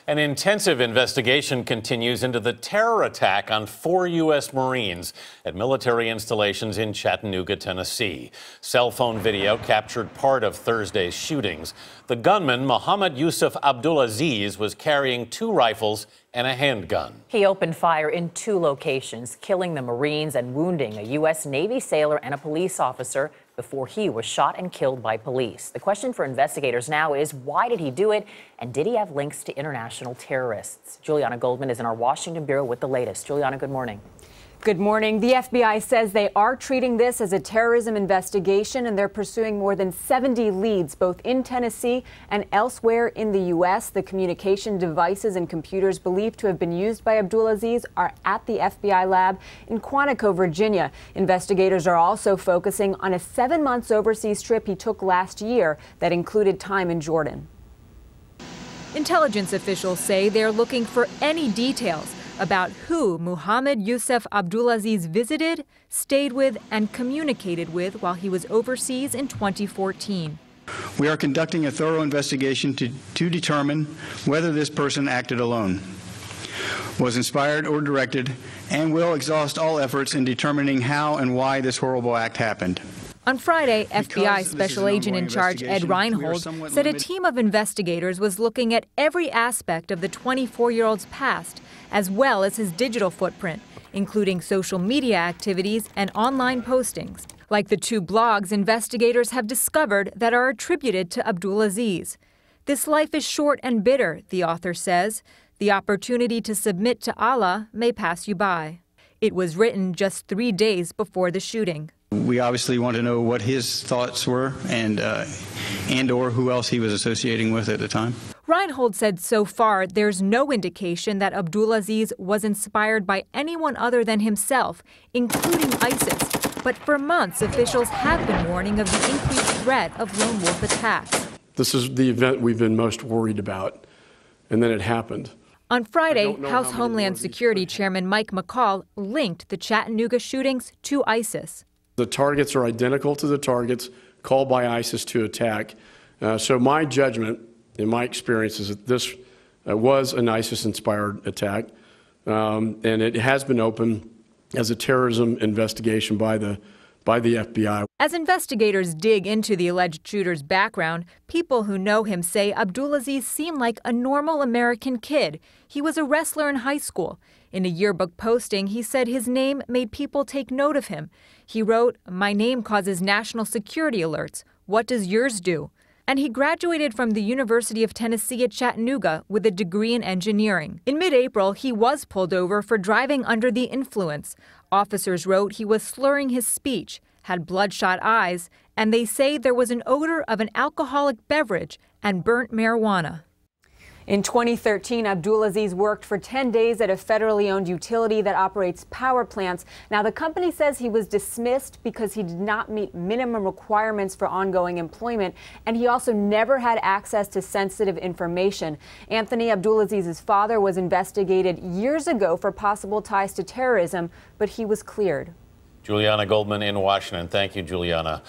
An intensive investigation continues into the terror attack on 4 U.S. Marines at military installations in Chattanooga, Tennessee. Cell phone video captured part of Thursday's shootings. The gunman, Mohommod Yoousuff Abdulazeez, was carrying 2 rifles and a handgun. He opened fire in 2 locations, killing the Marines and wounding a U.S. Navy sailor and a police officer before he was shot and killed by police. The question for investigators now is, why did he do it, and did he have links to international terrorists? Julianna Goldman is in our Washington bureau with the latest. Julianna, good morning. Good morning. The FBI says they are treating this as a terrorism investigation, and they're pursuing more than 70 leads, both in Tennessee and elsewhere in the U.S. The communication devices and computers believed to have been used by Abdulazeez are at the FBI lab in Quantico, Virginia. Investigators are also focusing on a 7-month overseas trip he took last year that included time in Jordan. Intelligence officials say they're looking for any details about who Mohommod Yoousuff Abdulazeez visited, stayed with, and communicated with while he was overseas in 2014. We are conducting a thorough investigation to determine whether this person acted alone, was inspired or directed, and will exhaust all efforts in determining how and why this horrible act happened. On Friday, FBI Special Agent in Charge Ed Reinhold said a team of investigators was looking at every aspect of the 24-year-old's past, as well as his digital footprint, including social media activities and online postings. Like the 2 blogs investigators have discovered that are attributed to Abdulazeez. This life is short and bitter, the author says. The opportunity to submit to Allah may pass you by. It was written just 3 days before the shooting. We obviously want to know what his thoughts were and or who else he was associating with at the time. Reinhold said so far there's no indication that Abdulazeez was inspired by anyone other than himself, including ISIS. But for months, officials have been warning of the increased threat of lone wolf attacks. This is the event we've been most worried about, and then it happened. On Friday, House Homeland Security Chairman Mike McCall linked the Chattanooga shootings to ISIS. The targets are identical to the targets called by ISIS to attack. So my judgment, in my experience, is that this was an ISIS-inspired attack, and it has been opened as a terrorism investigation by the FBI. As investigators dig into the alleged shooter's background, people who know him say Abdulazeez seemed like a normal American kid. He was a wrestler in high school. In a yearbook posting, he said his name made people take note of him. He wrote, "My name causes national security alerts. What does yours do?" And he graduated from the University of Tennessee at Chattanooga with a degree in engineering. In mid-April, he was pulled over for driving under the influence. Officers wrote he was slurring his speech, had bloodshot eyes, and they say there was an odor of an alcoholic beverage and burnt marijuana. In 2013, Abdulazeez worked for 10 days at a federally owned utility that operates power plants. Now, the company says he was dismissed because he did not meet minimum requirements for ongoing employment, and he also never had access to sensitive information. Anthony Abdulazeez's father was investigated years ago for possible ties to terrorism, but he was cleared. Julianna Goldman in Washington. Thank you, Julianna.